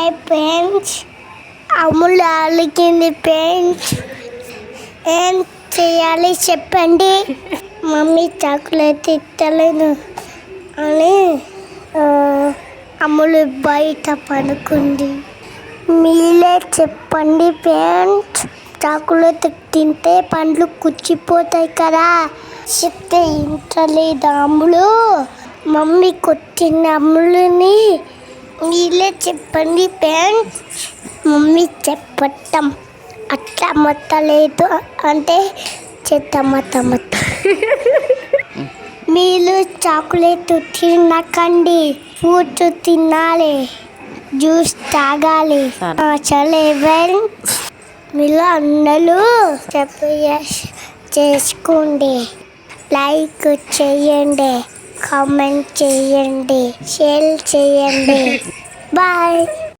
Hi friends, అమ్ములు అలిగింది friends. ఏం చేయాలి చెప్పండి. మమ్మీ చాక్లెట్ ఇస్తలేదు అని అమ్ములు బయట పడుకుంది. మీరే చెప్పండి ఫ్రెండ్స్, చాక్లెట్ తింటే పండ్లు కుచ్చిపోతాయి కదా. చెప్తే ఇంటలేదు అమ్ములు. మమ్మీ కొట్టిన అమ్ములని మీరే చెప్పండి ఫ్రెండ్స్. మమ్మీ చెప్పటం అట్లా మొత్తలేదు అంటే చెత్త మీరు చాక్లెట్ తినకండి, ఫ్రూట్ తినాలి, జ్యూస్ తాగాలి. సరే ఫ్రెండ్స్, మీరు అందరూ చేసుకోండి, లైక్ చేయండి, కామెంట్ చేయండి, షేర్ చేయండి. బాయ్.